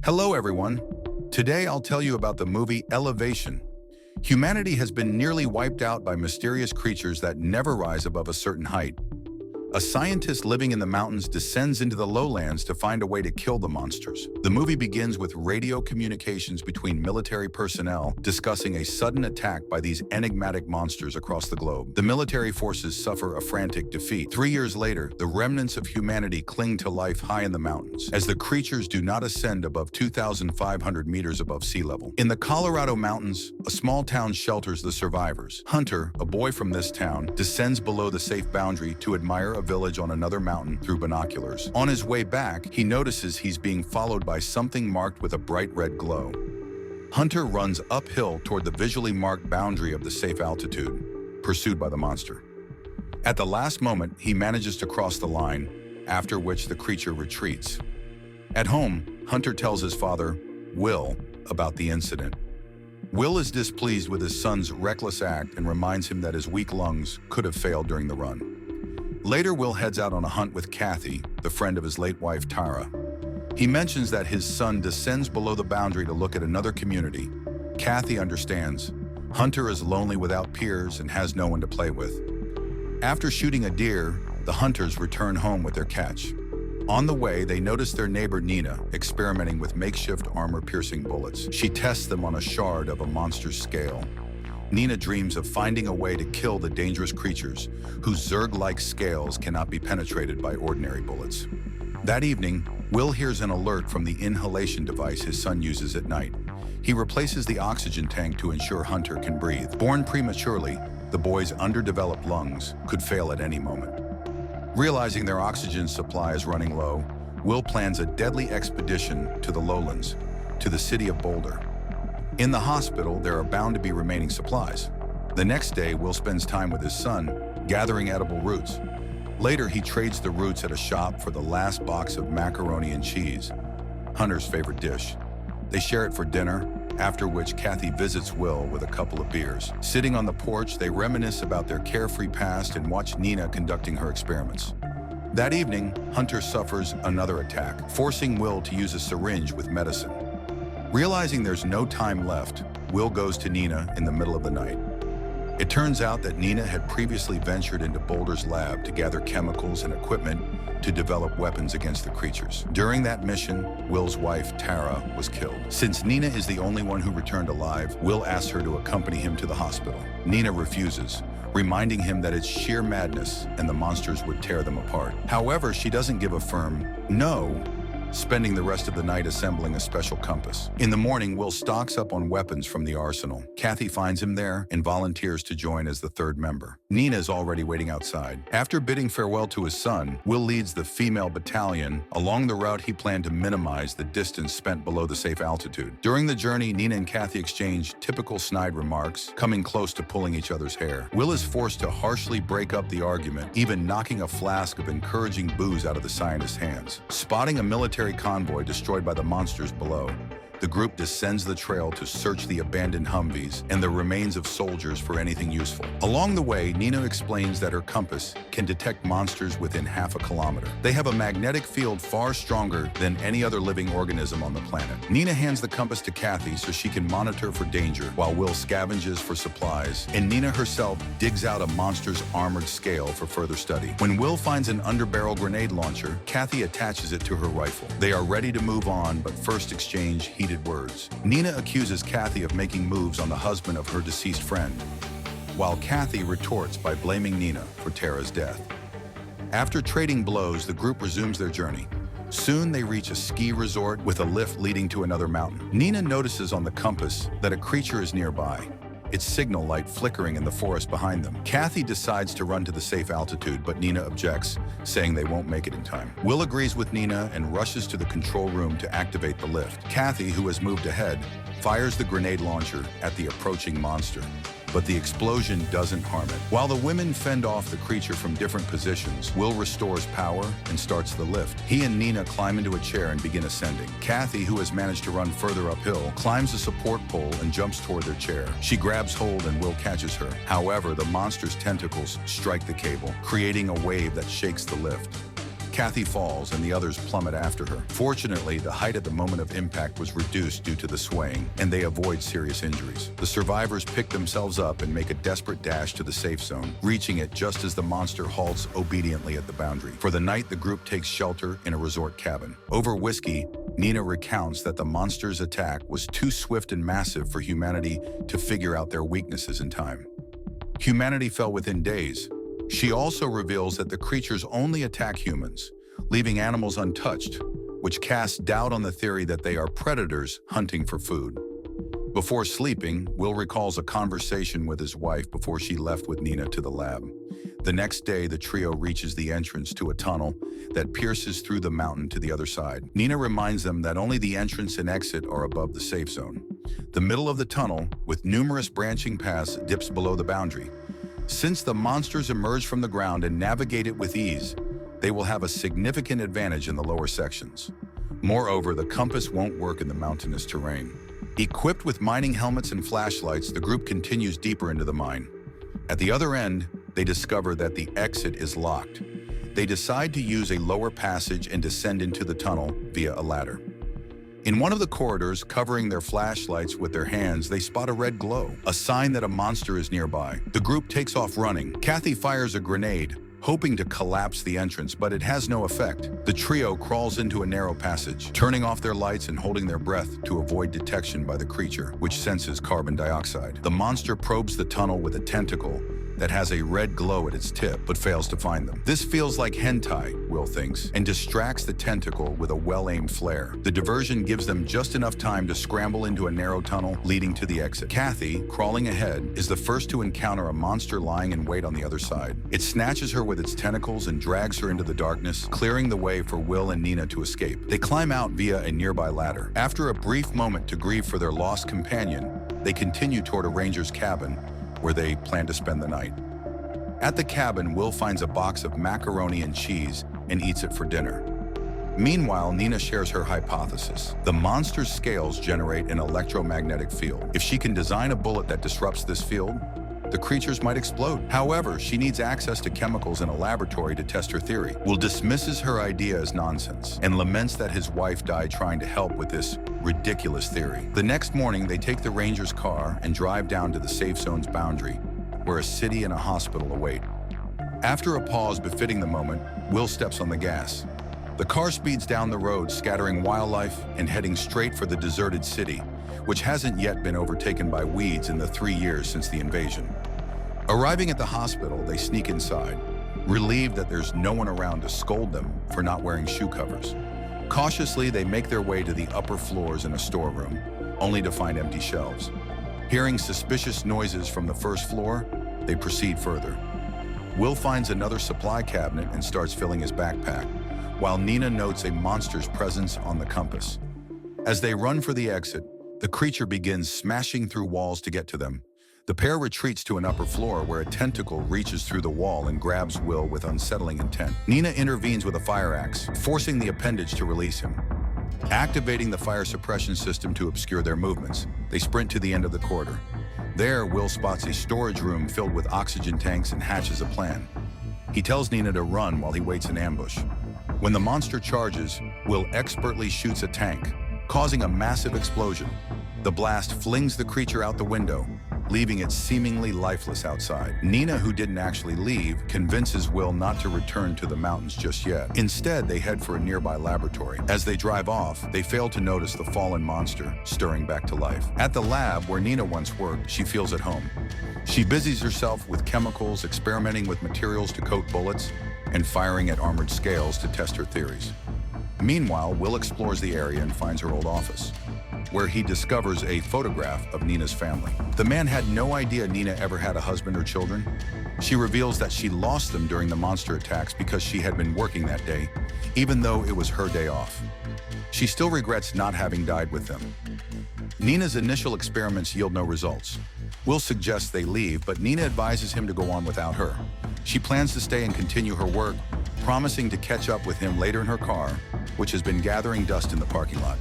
Hello, everyone. Today I'll tell you about the movie Elevation. Humanity has been nearly wiped out by mysterious creatures that never rise above a certain height. A scientist living in the mountains descends into the lowlands to find a way to kill the monsters. The movie begins with radio communications between military personnel discussing a sudden attack by these enigmatic monsters across the globe. The military forces suffer a frantic defeat. 3 years later, the remnants of humanity cling to life high in the mountains, as the creatures do not ascend above 2,500 meters above sea level. In the Colorado mountains, a small town shelters the survivors. Hunter, a boy from this town, descends below the safe boundary to admire a village on another mountain through binoculars. On his way back, he notices he's being followed by something marked with a bright red glow. Hunter runs uphill toward the visually marked boundary of the safe altitude, pursued by the monster. At the last moment, he manages to cross the line, after which the creature retreats. At home, Hunter tells his father, Will, about the incident. Will is displeased with his son's reckless act and reminds him that his weak lungs could have failed during the run. Later, Will heads out on a hunt with Kathy, the friend of his late wife, Tara. He mentions that his son descends below the boundary to look at another community. Kathy understands. Hunter is lonely without peers and has no one to play with. After shooting a deer, the hunters return home with their catch. On the way, they notice their neighbor Nina experimenting with makeshift armor-piercing bullets. She tests them on a shard of a monster's scale. Nina dreams of finding a way to kill the dangerous creatures whose Zerg-like scales cannot be penetrated by ordinary bullets. That evening, Will hears an alert from the inhalation device his son uses at night. He replaces the oxygen tank to ensure Hunter can breathe. Born prematurely, the boy's underdeveloped lungs could fail at any moment. Realizing their oxygen supply is running low, Will plans a deadly expedition to the lowlands, to the city of Boulder. In the hospital, there are bound to be remaining supplies. The next day, Will spends time with his son, gathering edible roots. Later, he trades the roots at a shop for the last box of macaroni and cheese, Hunter's favorite dish. They share it for dinner, after which Kathy visits Will with a couple of beers. Sitting on the porch, they reminisce about their carefree past and watch Nina conducting her experiments. That evening, Hunter suffers another attack, forcing Will to use a syringe with medicine. Realizing there's no time left, Will goes to Nina in the middle of the night. It turns out that Nina had previously ventured into Boulder's lab to gather chemicals and equipment to develop weapons against the creatures. During that mission, Will's wife, Tara, was killed. Since Nina is the only one who returned alive, Will asks her to accompany him to the hospital. Nina refuses, reminding him that it's sheer madness and the monsters would tear them apart. However, she doesn't give a firm no, spending the rest of the night assembling a special compass. In the morning, Will stocks up on weapons from the arsenal. Kathy finds him there and volunteers to join as the third member. Nina is already waiting outside. After bidding farewell to his son, Will leads the female battalion along the route he planned to minimize the distance spent below the safe altitude. During the journey, Nina and Kathy exchange typical snide remarks, coming close to pulling each other's hair. Will is forced to harshly break up the argument, even knocking a flask of encouraging booze out of the scientist's hands. Spotting a military convoy destroyed by the monsters below, the group descends the trail to search the abandoned Humvees and the remains of soldiers for anything useful. Along the way, Nina explains that her compass can detect monsters within half a kilometer. They have a magnetic field far stronger than any other living organism on the planet. Nina hands the compass to Kathy so she can monitor for danger, while Will scavenges for supplies, and Nina herself digs out a monster's armored scale for further study. When Will finds an underbarrel grenade launcher, Kathy attaches it to her rifle. They are ready to move on, but first exchange heated words. Nina accuses Kathy of making moves on the husband of her deceased friend, while Kathy retorts by blaming Nina for Tara's death. After trading blows, the group resumes their journey. Soon they reach a ski resort with a lift leading to another mountain. Nina notices on the compass that a creature is nearby, its signal light flickering in the forest behind them. Kathy decides to run to the safe altitude, but Nina objects, saying they won't make it in time. Will agrees with Nina and rushes to the control room to activate the lift. Kathy, who has moved ahead, fires the grenade launcher at the approaching monster, but the explosion doesn't harm it. While the women fend off the creature from different positions, Will restores power and starts the lift. He and Nina climb into a chair and begin ascending. Kathy, who has managed to run further uphill, climbs a support pole and jumps toward their chair. She grabs hold and Will catches her. However, the monster's tentacles strike the cable, creating a wave that shakes the lift. Kathy falls and the others plummet after her. Fortunately, the height at the moment of impact was reduced due to the swaying, and they avoid serious injuries. The survivors pick themselves up and make a desperate dash to the safe zone, reaching it just as the monster halts obediently at the boundary. For the night, the group takes shelter in a resort cabin. Over whiskey, Nina recounts that the monster's attack was too swift and massive for humanity to figure out their weaknesses in time. Humanity fell within days. She also reveals that the creatures only attack humans, leaving animals untouched, which casts doubt on the theory that they are predators hunting for food. Before sleeping, Will recalls a conversation with his wife before she left with Nina to the lab. The next day, the trio reaches the entrance to a tunnel that pierces through the mountain to the other side. Nina reminds them that only the entrance and exit are above the safe zone. The middle of the tunnel, with numerous branching paths, dips below the boundary. Since the monsters emerge from the ground and navigate it with ease, they will have a significant advantage in the lower sections. Moreover, the compass won't work in the mountainous terrain. Equipped with mining helmets and flashlights, the group continues deeper into the mine. At the other end, they discover that the exit is locked. They decide to use a lower passage and descend into the tunnel via a ladder. In one of the corridors, covering their flashlights with their hands, they spot a red glow, a sign that a monster is nearby. The group takes off running. Kathy fires a grenade, hoping to collapse the entrance, but it has no effect. The trio crawls into a narrow passage, turning off their lights and holding their breath to avoid detection by the creature, which senses carbon dioxide. The monster probes the tunnel with a tentacle that has a red glow at its tip, but fails to find them. This feels like hentai, Will thinks, and distracts the tentacle with a well-aimed flare. The diversion gives them just enough time to scramble into a narrow tunnel leading to the exit. Kathy, crawling ahead, is the first to encounter a monster lying in wait on the other side. It snatches her with its tentacles and drags her into the darkness, clearing the way for Will and Nina to escape. They climb out via a nearby ladder. After a brief moment to grieve for their lost companion, they continue toward a ranger's cabin, where they plan to spend the night. At the cabin, Will finds a box of macaroni and cheese and eats it for dinner. Meanwhile, Nina shares her hypothesis. The monster's scales generate an electromagnetic field. If she can design a bullet that disrupts this field, the creatures might explode. However, she needs access to chemicals in a laboratory to test her theory. Will dismisses her idea as nonsense and laments that his wife died trying to help with this ridiculous theory. The next morning, they take the ranger's car and drive down to the safe zone's boundary, where a city and a hospital await. After a pause befitting the moment, Will steps on the gas. The car speeds down the road, scattering wildlife and heading straight for the deserted city, which hasn't yet been overtaken by weeds in the 3 years since the invasion. Arriving at the hospital, they sneak inside, relieved that there's no one around to scold them for not wearing shoe covers. Cautiously, they make their way to the upper floors in a storeroom, only to find empty shelves. Hearing suspicious noises from the first floor, they proceed further. Will finds another supply cabinet and starts filling his backpack, while Nina notes a monster's presence on the compass. As they run for the exit, the creature begins smashing through walls to get to them. The pair retreats to an upper floor where a tentacle reaches through the wall and grabs Will with unsettling intent. Nina intervenes with a fire axe, forcing the appendage to release him. Activating the fire suppression system to obscure their movements, they sprint to the end of the corridor. There, Will spots a storage room filled with oxygen tanks and hatches a plan. He tells Nina to run while he waits in ambush. When the monster charges, Will expertly shoots a tank, causing a massive explosion. The blast flings the creature out the window, leaving it seemingly lifeless outside. Nina, who didn't actually leave, convinces Will not to return to the mountains just yet. Instead, they head for a nearby laboratory. As they drive off, they fail to notice the fallen monster stirring back to life. At the lab where Nina once worked, she feels at home. She busies herself with chemicals, experimenting with materials to coat bullets, and firing at armored scales to test her theories. Meanwhile, Will explores the area and finds her old office, where he discovers a photograph of Nina's family. The man had no idea Nina ever had a husband or children. She reveals that she lost them during the monster attacks because she had been working that day, even though it was her day off. She still regrets not having died with them. Nina's initial experiments yield no results. Will suggests they leave, but Nina advises him to go on without her. She plans to stay and continue her work, promising to catch up with him later in her car, which has been gathering dust in the parking lot.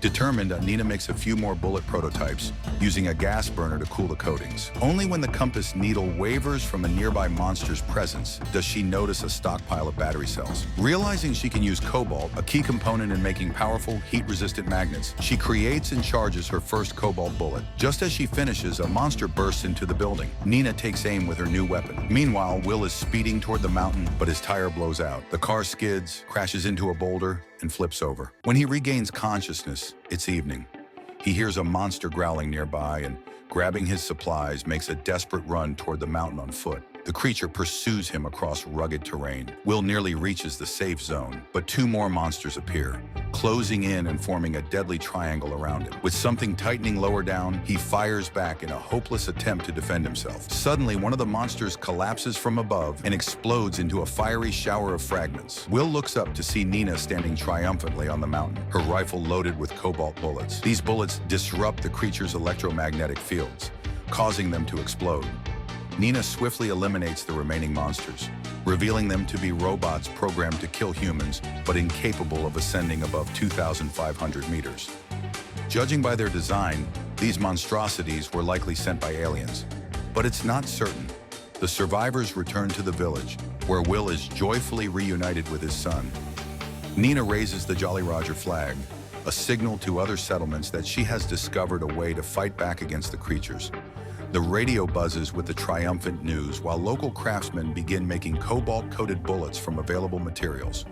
Determined, Nina makes a few more bullet prototypes, using a gas burner to cool the coatings. Only when the compass needle wavers from a nearby monster's presence does she notice a stockpile of battery cells. Realizing she can use cobalt, a key component in making powerful, heat-resistant magnets, she creates and charges her first cobalt bullet. Just as she finishes, a monster bursts into the building. Nina takes aim with her new weapon. Meanwhile, Will is speeding toward the mountain, but his tire blows out. The car skids, crashes into a boulder, and flips over. When he regains consciousness, it's evening. He hears a monster growling nearby and, grabbing his supplies, makes a desperate run toward the mountain on foot. The creature pursues him across rugged terrain. Will nearly reaches the safe zone, but two more monsters appear, closing in and forming a deadly triangle around him. With something tightening lower down, he fires back in a hopeless attempt to defend himself. Suddenly, one of the monsters collapses from above and explodes into a fiery shower of fragments. Will looks up to see Nina standing triumphantly on the mountain, her rifle loaded with cobalt bullets. These bullets disrupt the creature's electromagnetic fields, causing them to explode. Nina swiftly eliminates the remaining monsters, revealing them to be robots programmed to kill humans, but incapable of ascending above 2,500 meters. Judging by their design, these monstrosities were likely sent by aliens, but it's not certain. The survivors return to the village, where Will is joyfully reunited with his son. Nina raises the Jolly Roger flag, a signal to other settlements that she has discovered a way to fight back against the creatures. The radio buzzes with the triumphant news while local craftsmen begin making cobalt-coated bullets from available materials.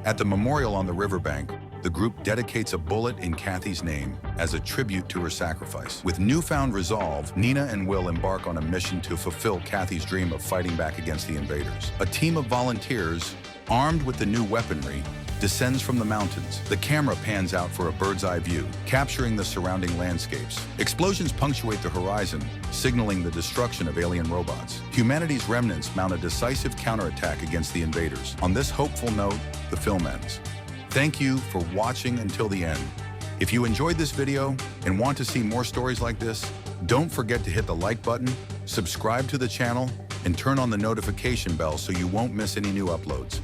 At the memorial on the riverbank, the group dedicates a bullet in Kathy's name as a tribute to her sacrifice. With newfound resolve, Nina and Will embark on a mission to fulfill Kathy's dream of fighting back against the invaders. A team of volunteers, armed with the new weaponry, descends from the mountains. The camera pans out for a bird's-eye view, capturing the surrounding landscapes. Explosions punctuate the horizon, signaling the destruction of alien robots. Humanity's remnants mount a decisive counterattack against the invaders. On this hopeful note, the film ends. Thank you for watching until the end. If you enjoyed this video and want to see more stories like this, don't forget to hit the like button, subscribe to the channel, and turn on the notification bell so you won't miss any new uploads.